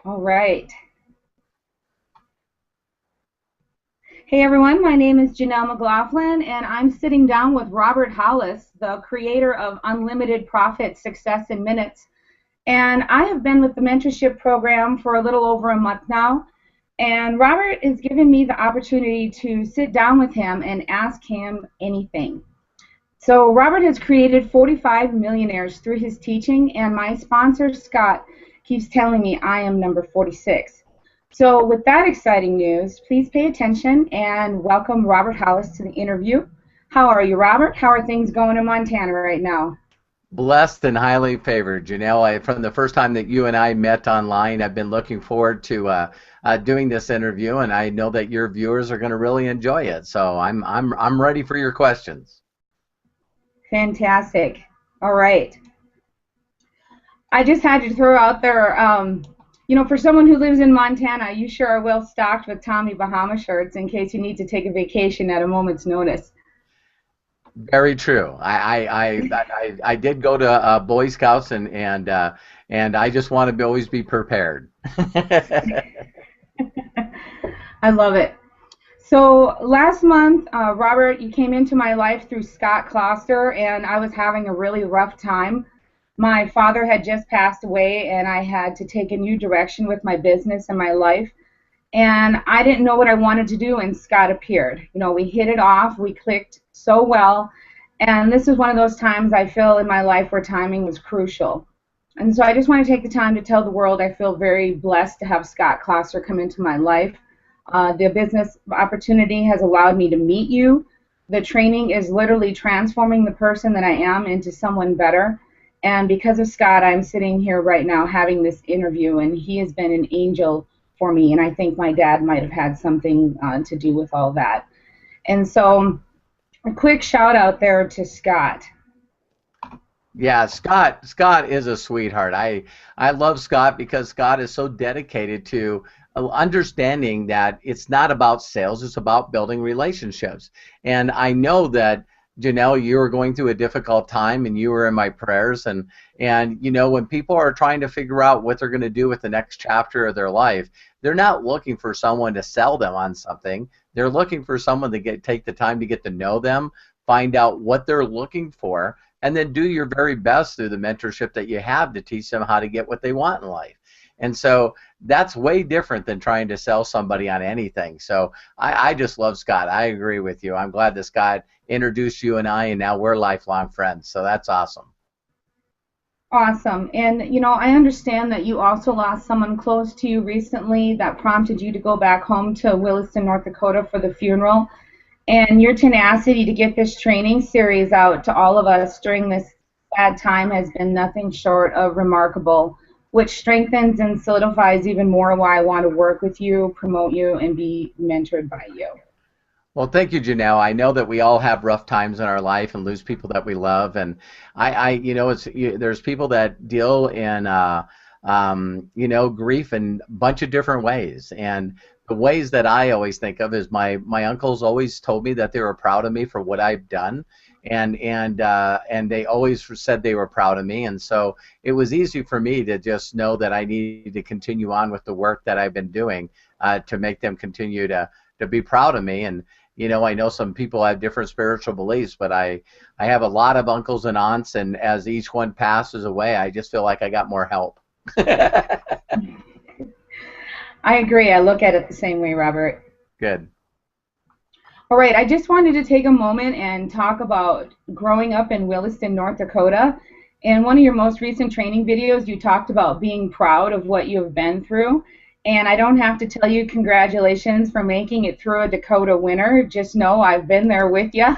All right. Hey everyone, my name is Janel McLaughlin, and I'm sitting down with Robert Hollis, the creator of Unlimited Profit Success in Minutes. And I have been with the mentorship program for a little over a month now. And Robert has given me the opportunity to sit down with him and ask him anything. So Robert has created 45 millionaires through his teaching, and my sponsor, Scott, keeps telling me I am number 46. So with that exciting news, please pay attention and welcome Robert Hollis to the interview. How are you, Robert? How are things going in Montana right now? Blessed and highly favored, Janelle. From the first time that you and I met online, I've been looking forward to doing this interview, and I know that your viewers are going to really enjoy it. So I'm ready for your questions. Fantastic. All right. I just had to throw out there, for someone who lives in Montana, you sure are well stocked with Tommy Bahama shirts in case you need to take a vacation at a moment's notice. Very true. I did go to Boy Scouts and I just want to always be prepared. I love it. So last month, Robert, you came into my life through Scott Kloster, and I was having a really rough time. My father had just passed away, and I had to take a new direction with my business and my life. And I didn't know what I wanted to do, and Scott appeared. You know, we hit it off. We clicked so well. And this is one of those times I feel in my life where timing was crucial. And so I just want to take the time to tell the world I feel very blessed to have Scott Kloster come into my life. The business opportunity has allowed me to meet you. The training is literally transforming the person that I am into someone better. And because of Scott, I'm sitting here right now having this interview, and he has been an angel for me. And I think my dad might have had something to do with all that. And so a quick shout out there to Scott. Yeah, Scott is a sweetheart. I love Scott because Scott is so dedicated to understanding that it's not about sales, it's about building relationships. And I know that, Janelle, you were going through a difficult time, and you were in my prayers. And you know, when people are trying to figure out what they're going to do with the next chapter of their life, they're not looking for someone to sell them on something. They're looking for someone to take the time to get to know them, find out what they're looking for, and then do your very best through the mentorship that you have to teach them how to get what they want in life. And so that's way different than trying to sell somebody on anything. So I just love Scott. I agree with you. I'm glad that Scott introduced you and I, and now we're lifelong friends. So that's awesome. Awesome. And, you know, I understand that you also lost someone close to you recently that prompted you to go back home to Williston, North Dakota for the funeral. And your tenacity to get this training series out to all of us during this sad time has been nothing short of remarkable, which strengthens and solidifies even more why I want to work with you, promote you, and be mentored by you. Well, thank you, Janelle. I know that we all have rough times in our life and lose people that we love, and there's people that deal in grief in a bunch of different ways. And the ways that I always think of is my uncles always told me that they were proud of me for what I've done, and they always said they were proud of me. And so it was easy for me to just know that I needed to continue on with the work that I've been doing to make them continue to be proud of me. And you know, I know some people have different spiritual beliefs, but I have a lot of uncles and aunts, and as each one passes away, I just feel like I got more help. I agree. I look at it the same way, Robert. Good. All right. I just wanted to take a moment and talk about growing up in Williston, North Dakota. In one of your most recent training videos, you talked about being proud of what you have been through. And I don't have to tell you congratulations for making it through a Dakota winter. Just know I've been there with you.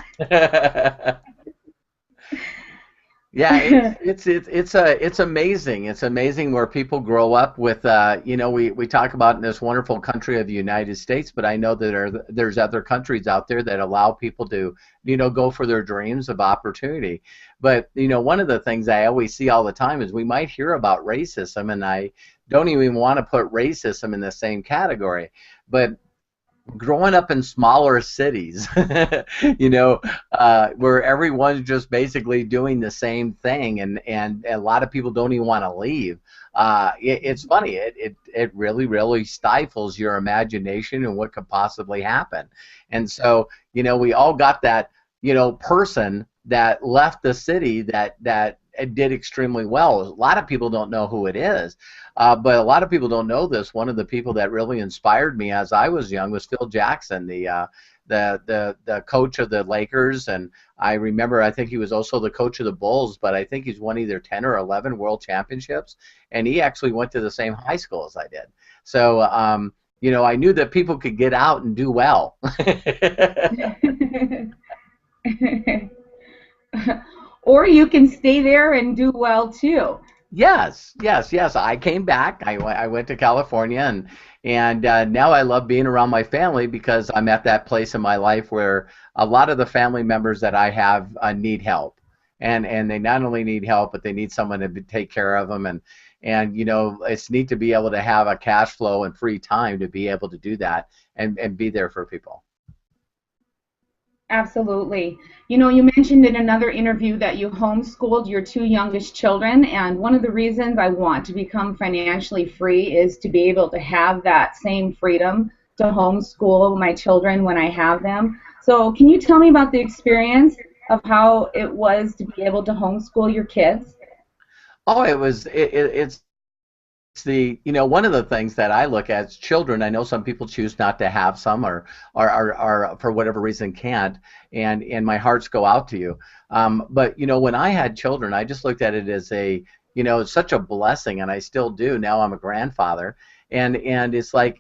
Yeah, it's amazing. It's amazing where people grow up with. We talk about in this wonderful country of the United States, but I know that there's other countries out there that allow people to, go for their dreams of opportunity. But one of the things I always see all the time is we might hear about racism, and I don't even want to put racism in the same category. But growing up in smaller cities, you know, where everyone's just basically doing the same thing, and a lot of people don't even want to leave. It's funny. It really, really stifles your imagination and what could possibly happen. And so, you know, we all got that, you know, person that left the city that did extremely well. A lot of people don't know who it is, but a lot of people don't know this. One of the people that really inspired me as I was young was Phil Jackson, the coach of the Lakers, and I remember I think he was also the coach of the Bulls, but I think he's won either 10 or 11 world championships, and he actually went to the same high school as I did. So you know, I knew that people could get out and do well. Or you can stay there and do well too. Yes, yes, yes. I came back. I went to California, and now I love being around my family because I'm at that place in my life where a lot of the family members that I have need help, and they not only need help, but they need someone to take care of them, and you know, it's neat to be able to have a cash flow and free time to be able to do that and be there for people. Absolutely. You know, you mentioned in another interview that you homeschooled your two youngest children, and one of the reasons I want to become financially free is to be able to have that same freedom to homeschool my children when I have them. So, can you tell me about the experience of how it was to be able to homeschool your kids? Oh, it's the, you know, one of the things that I look at is children. I know some people choose not to have some, or for whatever reason can't, and my hearts go out to you. But you know, when I had children, I just looked at it as a, you know, it's such a blessing, and I still do. Now I'm a grandfather, and it's like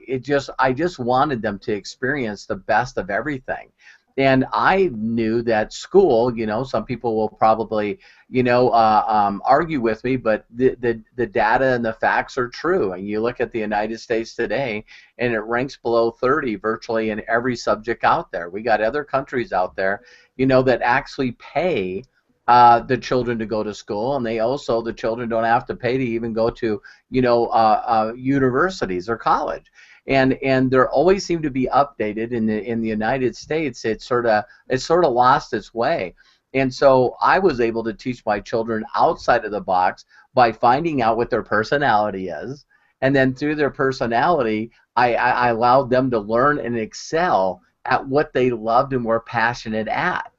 I just wanted them to experience the best of everything. And I knew that school, you know, some people will probably, you know, argue with me, but the data and the facts are true. And you look at the United States today, and it ranks below 30 virtually in every subject out there. We got other countries out there, you know, that actually pay the children to go to school, and they also, the children don't have to pay to even go to, you know, universities or college. And there always seem to be updated in the United States. It's sort of lost its way. And so I was able to teach my children outside of the box by finding out what their personality is, and then through their personality, I allowed them to learn and excel at what they loved and were passionate at.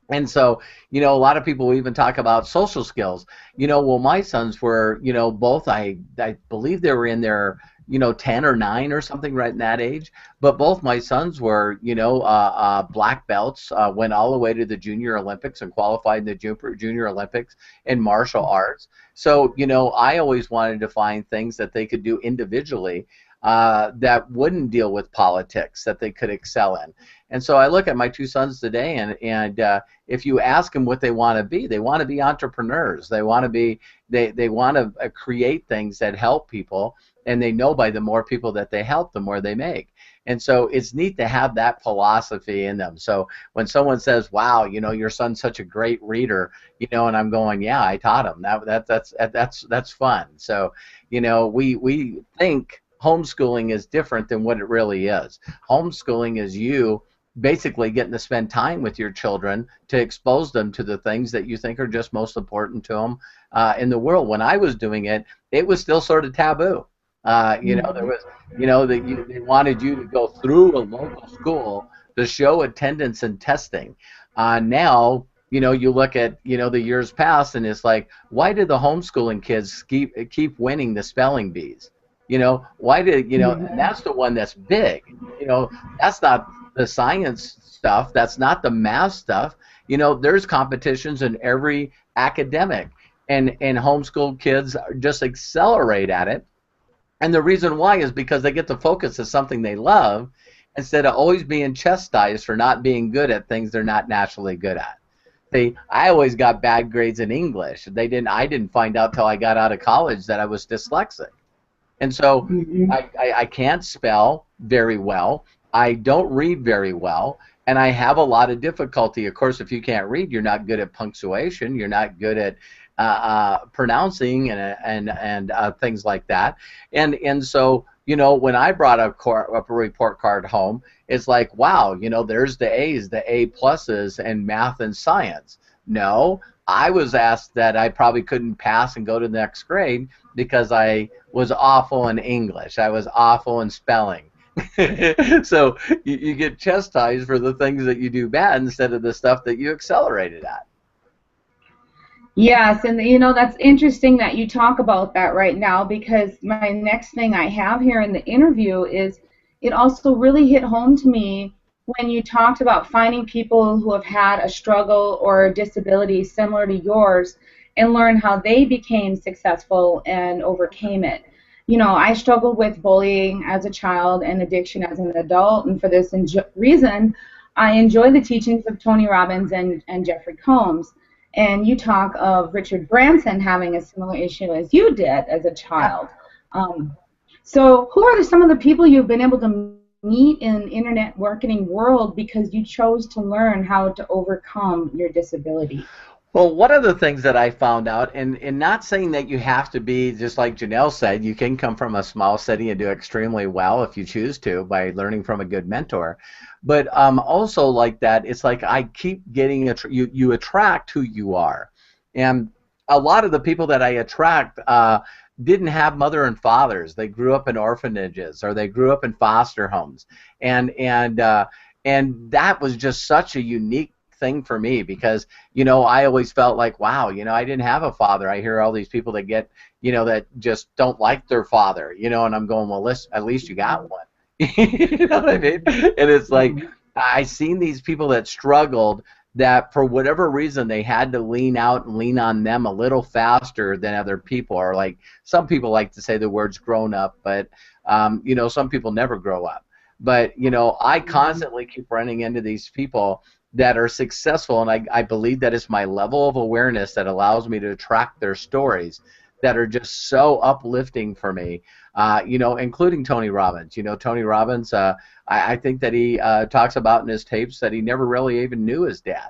And so, you know, a lot of people even talk about social skills. You know, well, my sons were, you know, both, I believe they were in their, you know, 10 or 9 or something right in that age. But both my sons were, you know, black belts, went all the way to the Junior Olympics and qualified in the Junior Olympics in martial arts. So, you know, I always wanted to find things that they could do individually that wouldn't deal with politics, that they could excel in. And so I look at my two sons today, and if you ask them what they want to be entrepreneurs. They want to create things that help people, and they know by the more people that they help, the more they make. And so it's neat to have that philosophy in them. So when someone says, "Wow, you know, your son's such a great reader," you know, and I'm going, "Yeah, I taught him." That's fun. So, you know, we think homeschooling is different than what it really is. Homeschooling is you basically getting to spend time with your children to expose them to the things that you think are just most important to them in the world. When I was doing it, it was still sort of taboo. You know, there was, you know, they wanted you to go through a local school to show attendance and testing. Now, you know, you look at, you know, the years past, and it's like, why did the homeschooling kids keep winning the spelling bees? You know, why did, you know, and that's the one that's big. You know, that's not the science stuff. That's not the math stuff. You know, there's competitions in every academic, and homeschool kids just accelerate at it. And the reason why is because they get to focus on something they love instead of always being chastised for not being good at things they're not naturally good at. I always got bad grades in English. I didn't find out till I got out of college that I was dyslexic. And so I can't spell very well. I don't read very well, and I have a lot of difficulty. Of course, if you can't read, you're not good at punctuation. You're not good at pronouncing and things like that. And so when I brought a report card home, it's like, wow, there's the A's, the A pluses, and math and science. No, I was asked that I probably couldn't pass and go to the next grade because I was awful in English. I was awful in spelling. So you get chastised for the things that you do bad instead of the stuff that you accelerated at. Yes, and that's interesting that you talk about that right now, because my next thing I have here in the interview is it also really hit home to me when you talked about finding people who have had a struggle or a disability similar to yours and learn how they became successful and overcame it. I struggled with bullying as a child and addiction as an adult, and for this reason, I enjoy the teachings of Tony Robbins and Jeffrey Combs. And you talk of Richard Branson having a similar issue as you did as a child. So who are some of the people you've been able to meet in the internet marketing world because you chose to learn how to overcome your disability? Well, one of the things that I found out, and not saying that you have to be, just like Janelle said, you can come from a small city and do extremely well if you choose to by learning from a good mentor. But also like that, it's like I keep getting, you attract who you are. And a lot of the people that I attract didn't have mother and fathers. They grew up in orphanages or they grew up in foster homes. And that was just such a unique thing for me because I always felt like, wow, I didn't have a father. I hear all these people that get that just don't like their father, and I'm going, well, at least you got one. You know what I mean? And it's like I seen these people that struggled, that for whatever reason they had to lean out and lean on them a little faster than other people, or like some people like to say the words grown up, but some people never grow up. But I constantly keep running into these people that are successful, and I believe that it's my level of awareness that allows me to track their stories that are just so uplifting for me, including Tony Robbins. Tony Robbins, I think that he talks about in his tapes that he never really even knew his dad.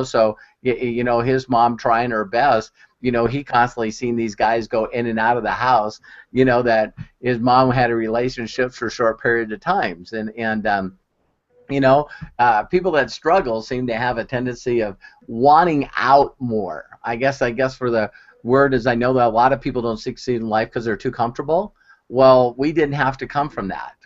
So his mom trying her best, he constantly seen these guys go in and out of the house, that his mom had a relationship for short period of times, and people that struggle seem to have a tendency of wanting out more. I guess for the word is, I know that a lot of people don't succeed in life because they're too comfortable. Well, we didn't have to come from that.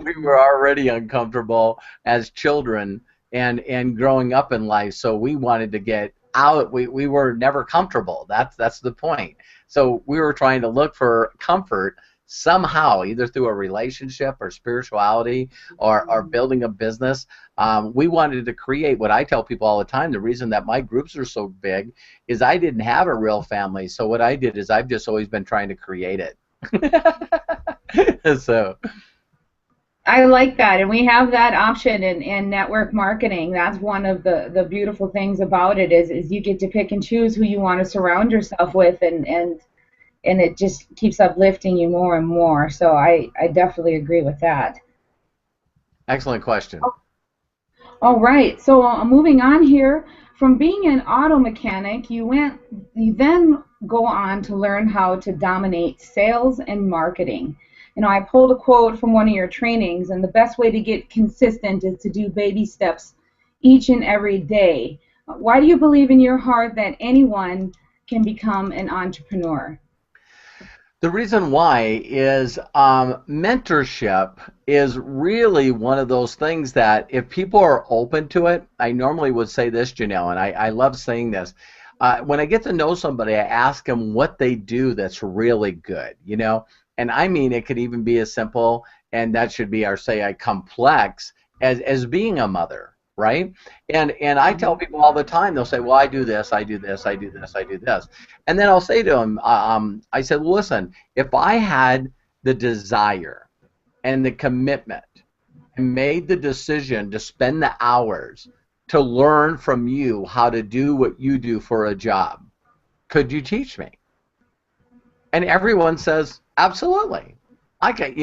We were already uncomfortable as children and growing up in life, so we wanted to get out. We were never comfortable. That's the point. So we were trying to look for comfort somehow, either through a relationship or spirituality or building a business. We wanted to create what I tell people all the time. The reason that my groups are so big is I didn't have a real family. So what I did is I've just always been trying to create it. So I like that, and we have that option in network marketing. That's one of the beautiful things about it is you get to pick and choose who you want to surround yourself with, and it just keeps uplifting you more and more. So I definitely agree with that. Excellent question. All right. So moving on here, from being an auto mechanic, you then go on to learn how to dominate sales and marketing. I pulled a quote from one of your trainings, and the best way to get consistent is to do baby steps each and every day. Why do you believe in your heart that anyone can become an entrepreneur? The reason why is mentorship is really one of those things that if people are open to it, I normally would say this, Janelle, and I love saying this. When I get to know somebody, I ask them what they do that's really good, and I mean it could even be as simple, and that should be our complex as being a mother. Right? And I tell people all the time, they'll say, well, I do this, I do this, I do this, I do this. And then I'll say to them, I said, well, listen, if I had the desire and the commitment and made the decision to spend the hours to learn from you how to do what you do for a job, could you teach me? And everyone says, absolutely. I can,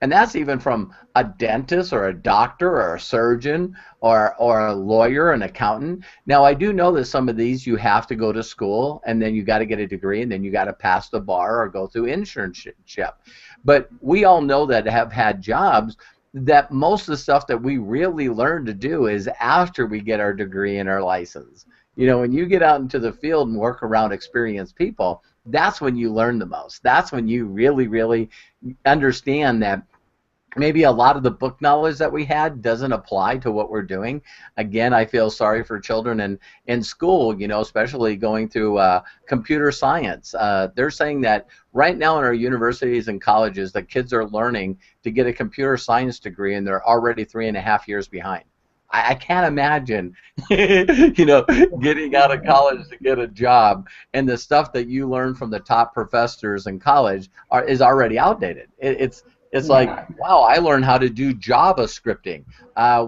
and that's even from a dentist or a doctor or a surgeon or a lawyer, an accountant. Now, I do know that some of these you have to go to school, and then you got to get a degree, and then you got to pass the bar or go through internship. But we all know that have had jobs that most of the stuff that we really learn to do is after we get our degree and our license. When you get out into the field and work around experienced people, that's when you learn the most. That's when you really, really understand that maybe a lot of the book knowledge that we had doesn't apply to what we're doing. Again, I feel sorry for children in school, especially going through computer science. They're saying that right now in our universities and colleges, the kids are learning to get a computer science degree, and they're already 3.5 years behind. I can't imagine, getting out of college to get a job, and the stuff that you learn from the top professors in college is already outdated. It's like, wow, I learned how to do Java scripting.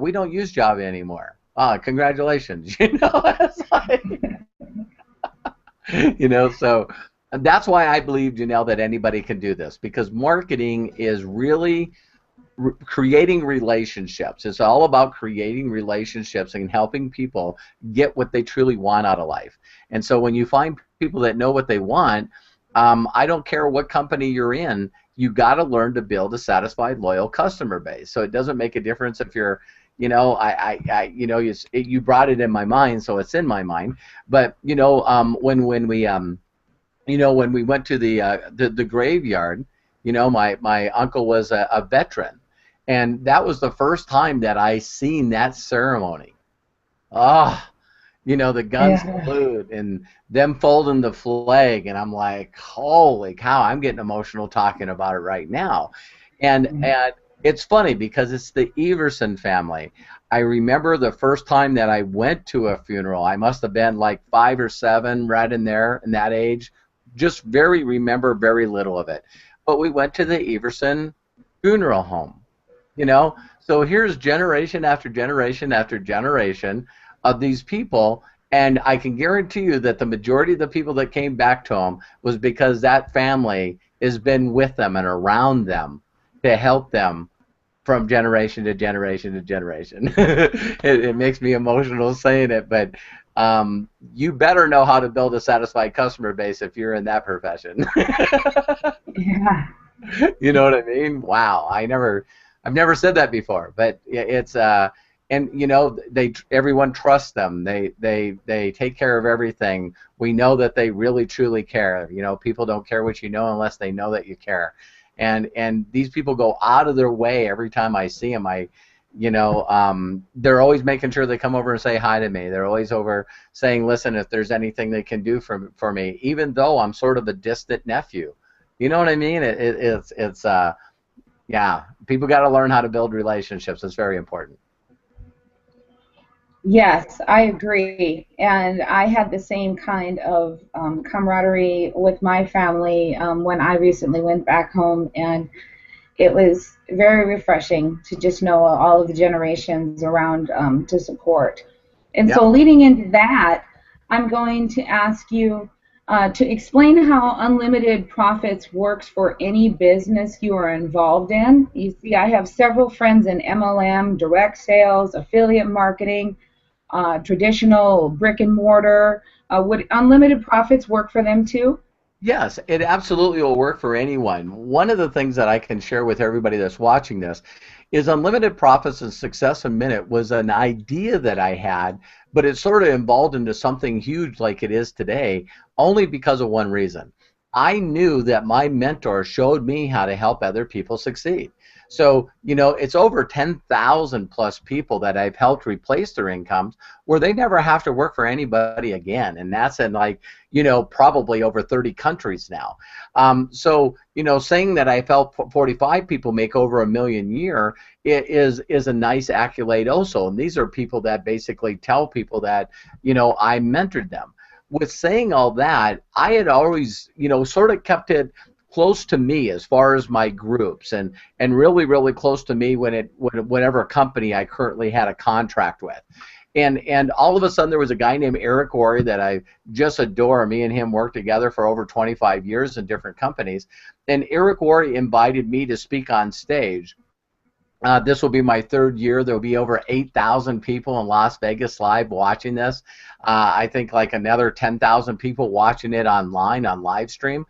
We don't use Java anymore. Congratulations. It's like, so that's why I believe, Janelle, that anybody can do this, because marketing is really creating relationships. It's all about creating relationships and helping people get what they truly want out of life. And so when you find people that know what they want, I don't care what company you're in, you got to learn to build a satisfied, loyal customer base. So it doesn't make a difference if you're, you brought it in my mind, so it's in my mind. But when we went to the graveyard, my uncle was a veteran. And that was the first time that I seen that ceremony. The guns salute and them folding the flag, and I'm like, holy cow, I'm getting emotional talking about it right now. And it's funny because it's the Everson family. I remember the first time that I went to a funeral, I must have been like 5 or 7, right in there, in that age. Just remember very little of it. But we went to the Everson funeral home. So here's generation after generation after generation of these people, and I can guarantee you that the majority of the people that came back to them was because that family has been with them and around them to help them from generation to generation to generation. It makes me emotional saying it, but you better know how to build a satisfied customer base if you're in that profession. Yeah. You know what I mean? Wow, I've never said that before, but it's and everyone trusts them. They take care of everything. We know that they really truly care. People don't care what you know unless they know that you care. And these people go out of their way every time I see them. They're always making sure they come over and say hi to me. They're always over saying, listen, if there's anything they can do for me, even though I'm sort of a distant nephew. You know what I mean? Yeah, people got to learn how to build relationships. It's very important. Yes, I agree. And I had the same kind of camaraderie with my family when I recently went back home, and it was very refreshing to just know all of the generations around to support. And so leading into that, I'm going to ask you to explain how unlimited profits works for any business you are involved in. You see, I have several friends in MLM, direct sales, affiliate marketing, traditional brick and mortar. Would unlimited profits work for them too? Yes, it absolutely will work for anyone. One of the things that I can share with everybody that's watching this is Unlimited Profits and Success a Minute was an idea that I had, but it sort of evolved into something huge like it is today, only because of one reason. I knew that my mentor showed me how to help other people succeed. So, it's over 10,000 plus people that I've helped replace their incomes where they never have to work for anybody again. And that's in probably over 30 countries now. So, saying that I've helped 45 people make over $1 million a year is a nice accolade also. And these are people that basically tell people that, I mentored them. With saying all that, I had always, sort of kept it close to me as far as my groups, and really, really close to me whenever company I currently had a contract with. And all of a sudden there was a guy named Eric Worre that I just adore. Me and him worked together for over 25 years in different companies. And Eric Worre invited me to speak on stage. This will be my third year. There will be over 8,000 people in Las Vegas live watching this. I think like another 10,000 people watching it online on live stream.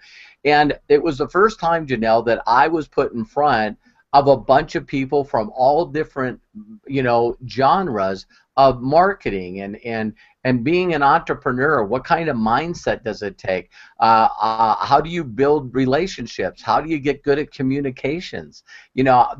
And it was the first time, Janelle, that I was put in front of a bunch of people from all different, genres of marketing and being an entrepreneur. What kind of mindset does it take? How do you build relationships? How do you get good at communications?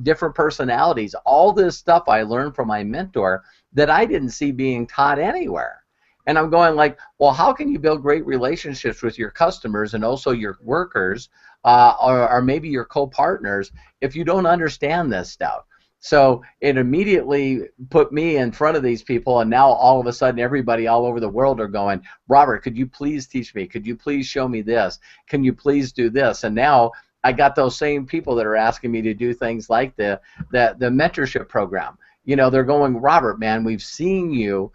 Different personalities. All this stuff I learned from my mentor that I didn't see being taught anywhere. And I'm going like, well, how can you build great relationships with your customers and also your workers or maybe your co-partners if you don't understand this stuff? So it immediately put me in front of these people, and now all of a sudden everybody all over the world are going, Robert, could you please teach me? Could you please show me this? Can you please do this? And now I got those same people that are asking me to do things like the mentorship program. They're going, Robert, man, we've seen you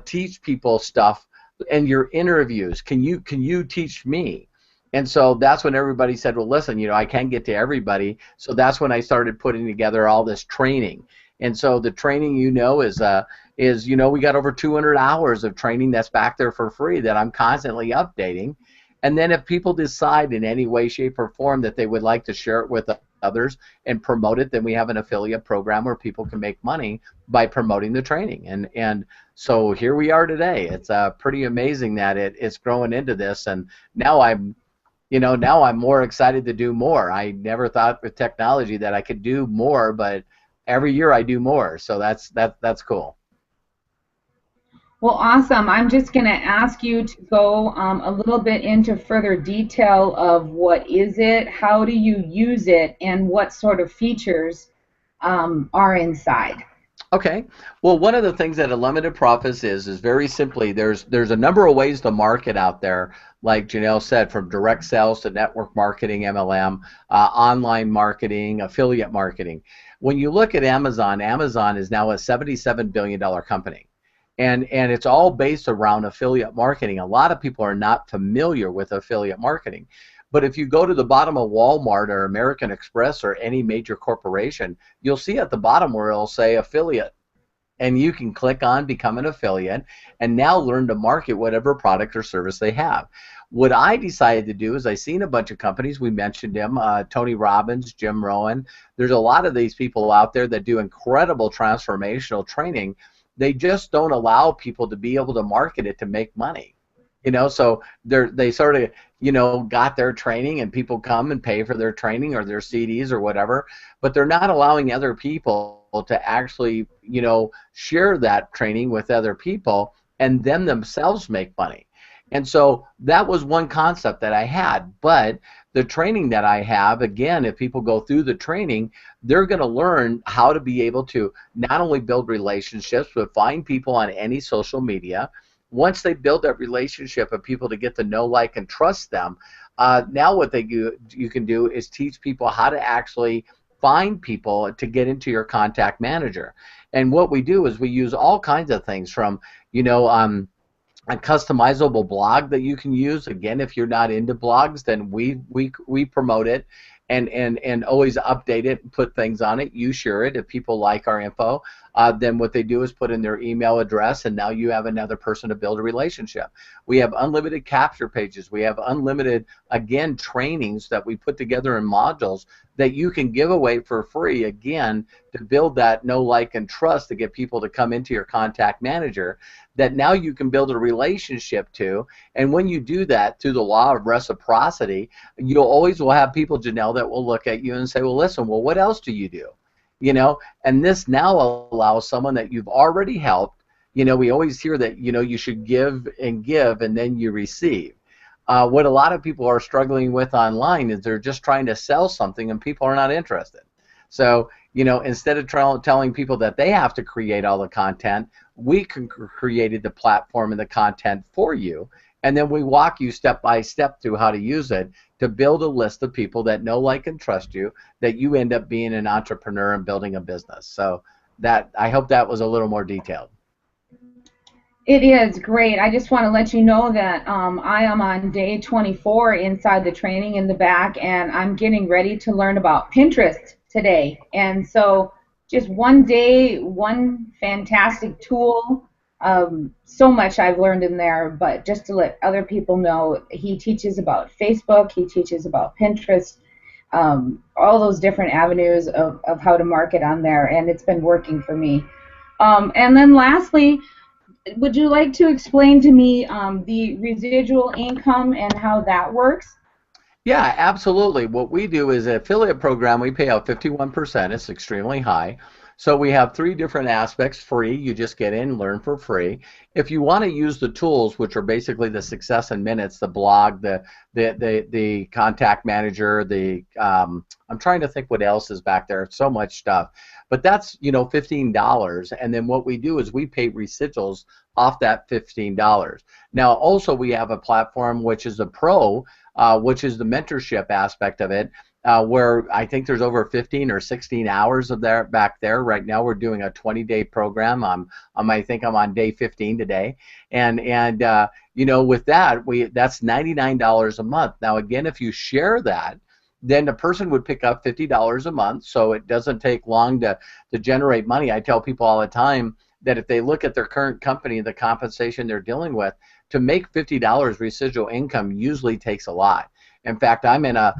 teach people stuff in your interviews. Can you teach me? And so that's when everybody said, well, listen, I can't get to everybody. So that's when I started putting together all this training. And so the training, is we got over 200 hours of training that's back there for free that I'm constantly updating. And then if people decide in any way, shape, or form that they would like to share it with others and promote it, then we have an affiliate program where people can make money by promoting the training. And so here we are today. It's pretty amazing that it's growing into this. And now I'm more excited to do more. I never thought with technology that I could do more, but every year I do more. So that's cool. Well, awesome. I'm just going to ask you to go a little bit into further detail of what is it, how do you use it, and what sort of features are inside. Okay. Well, one of the things that Unlimited Profits is very simply there's a number of ways to market out there, like Janelle said, from direct sales to network marketing, MLM, online marketing, affiliate marketing. When you look at Amazon, Amazon is now a $77 billion company. And it's all based around affiliate marketing. A lot of people are not familiar with affiliate marketing. But if you go to the bottom of Walmart or American Express or any major corporation, you'll see at the bottom where it'll say affiliate. And you can click on become an affiliate and now learn to market whatever product or service they have. What I decided to do is I seen a bunch of companies, we mentioned them, Tony Robbins, Jim Rohn. There's a lot of these people out there that do incredible transformational training. They just don't allow people to be able to market it to make money. So they sort of, got their training and people come and pay for their training or their CDs or whatever, but they're not allowing other people to actually, share that training with other people and them themselves make money. And so that was one concept that I had, but the training that I have, again, if people go through the training, they're going to learn how to be able to not only build relationships, but find people on any social media. Once they build that relationship of people to get to know, like, and trust them, now what you can do is teach people how to actually find people to get into your contact manager. And what we do is we use all kinds of things from, a customizable blog that you can use. Again, if you're not into blogs, then we promote it and always update it and put things on it. You share it. If people like our info, then what they do is put in their email address, and now you have another person to build a relationship. We have unlimited capture pages. We have unlimited, again, trainings that we put together in modules that you can give away for free, again, to build that know, like, and trust to get people to come into your contact manager that now you can build a relationship to. And when you do that through the law of reciprocity, you always will have people, Janelle, that will look at you and say, well, listen, well, what else do you do? And this now allows someone that you've already helped. We always hear that, you should give and then you receive. What a lot of people are struggling with online is they're just trying to sell something and people are not interested. So, instead of telling people that they have to create all the content, we created the platform and the content for you, and then we walk you step by step through how to use it to build a list of people that know, like, and trust you, that you end up being an entrepreneur and building a business. So that, I hope that was a little more detailed. It is great. I just want to let you know that I am on day 24 inside the training in the back, and I'm getting ready to learn about Pinterest today. And so, just one day, one fantastic tool. So much I've learned in there, but just to let other people know, he teaches about Facebook, he teaches about Pinterest, all those different avenues of how to market on there, and it's been working for me. And then lastly, would you like to explain to me the residual income and how that works? Yeah, absolutely. What we do is an affiliate program. We pay out 51%. It's extremely high. So we have three different aspects. Free, you just get in, learn for free. If you want to use the tools, which are basically the success in minutes, the blog, the contact manager, I'm trying to think what else is back there. So much stuff. But that's, $15. And then what we do is we pay residuals off that $15. Now, also we have a platform which is a pro, which is the mentorship aspect of it, where I think there's over 15 or 16 hours of there back there. Right now we're doing a 20-day program. I think I'm on day 15 today, and with that that's $99 a month. Now again, if you share that, then the person would pick up $50 a month, so it doesn't take long to generate money. I tell people all the time that if they look at their current company, the compensation they're dealing with, to make $50 residual income usually takes a lot. In fact, I'm in a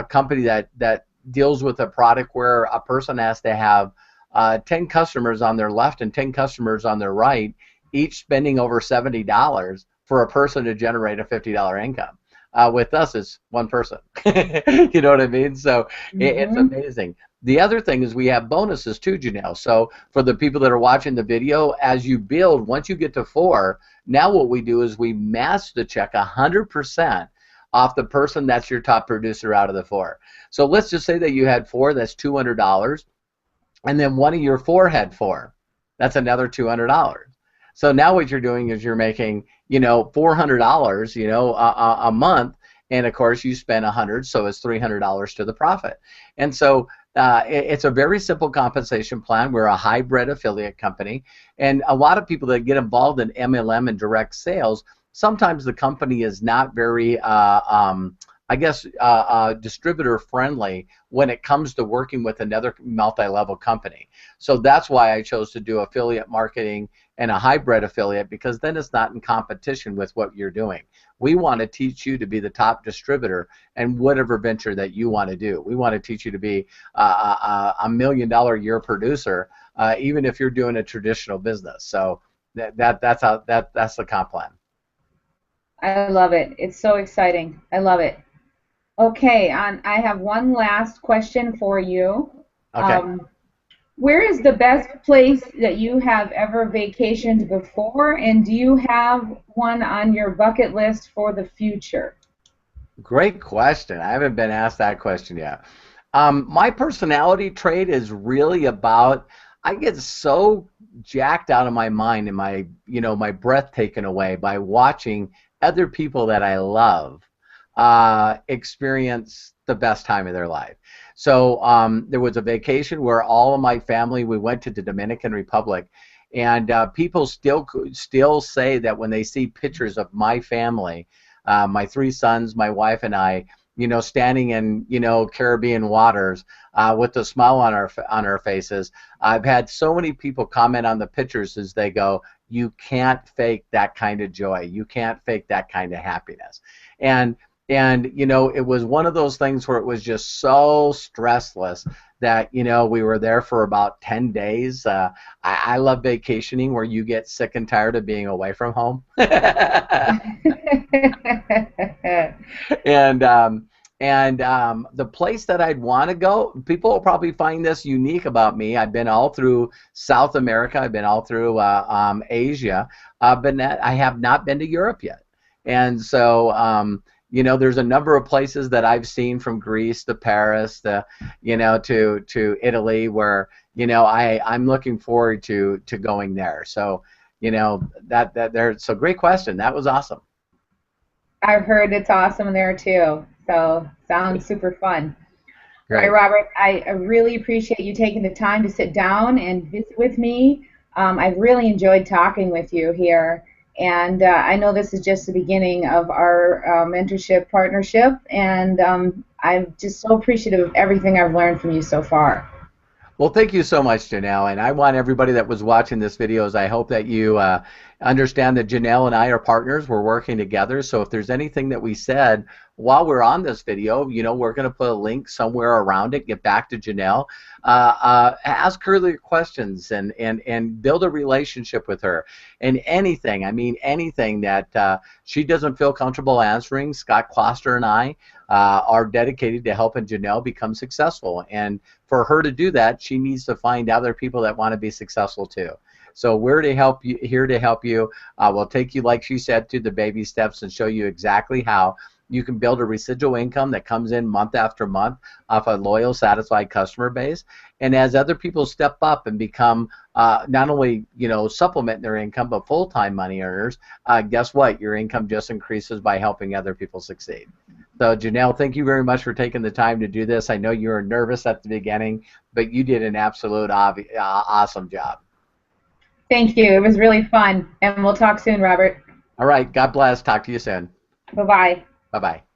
company that deals with a product where a person has to have 10 customers on their left and 10 customers on their right, each spending over $70 for a person to generate a $50 income. With us, it's one person. You know what I mean? So it's Mm-hmm. amazing. The other thing is we have bonuses too, Janelle. So for the people that are watching the video, as you build, once you get to 4, now what we do is we match the check 100% off the person that's your top producer out of the 4. So let's just say that you had 4, that's $200, and then one of your 4 had 4. That's another $200. So now what you're doing is you're making, $400, a month, and of course you spend 100, so it's $300 to the profit. And so it's a very simple compensation plan. We're a hybrid affiliate company, and a lot of people that get involved in MLM and direct sales, sometimes the company is not very distributor friendly when it comes to working with another multi-level company. So that's why I chose to do affiliate marketing and a hybrid affiliate, because then it's not in competition with what you're doing. We want to teach you to be the top distributor and whatever venture that you want to do. We want to teach you to be a $1 million a year producer, even if you're doing a traditional business. So that's the comp plan. I love it. It's so exciting. I love it. Okay, I have one last question for you. Okay. Where is the best place that you have ever vacationed before, and do you have one on your bucket list for the future? Great question. I haven't been asked that question yet. My personality trait is really about, I get so jacked out of my mind and my breath taken away by watching other people that I love experience the best time of their life. So there was a vacation where all of my family, we went to the Dominican Republic, and people still say that when they see pictures of my family, my 3 sons, my wife, and I, standing in Caribbean waters with a smile on our faces. I've had so many people comment on the pictures as they go, "You can't fake that kind of joy. You can't fake that kind of happiness." And it was one of those things where it was just so stressless that we were there for about 10 days. I love vacationing where you get sick and tired of being away from home. And the place that I'd want to go, people will probably find this unique about me. I've been all through South America. I've been all through Asia, but I have not been to Europe yet. And so, there's a number of places that I've seen, from Greece to Paris to Italy, where I'm looking forward to going there. So so great question. That was awesome. I've heard it's awesome there too. So sounds super fun. All right, Great. Robert, I really appreciate you taking the time to sit down and visit with me. I've really enjoyed talking with you here. And I know this is just the beginning of our mentorship partnership. And I'm just so appreciative of everything I've learned from you so far. Well, thank you so much, Janelle. And I want everybody that was watching this video, is I hope that you understand that Janelle and I are partners. We're working together. So if there's anything that we said while we're on this video, we're going to put a link somewhere around it. Get back to Janelle. Ask her the questions and build a relationship with her. And anything, I mean anything that she doesn't feel comfortable answering, Scott Kloster and I are dedicated to helping Janelle become successful. And for her to do that, she needs to find other people that want to be successful too. So we're to help you, here to help you. We'll take you, like she said, through the baby steps and show you exactly how you can build a residual income that comes in month after month off a loyal, satisfied customer base. And as other people step up and become not only supplement their income but full-time money earners, guess what? Your income just increases by helping other people succeed. So Janelle, thank you very much for taking the time to do this. I know you were nervous at the beginning, but you did an absolute awesome job. Thank you. It was really fun. And we'll talk soon, Robert. All right. God bless. Talk to you soon. Bye-bye. Bye-bye.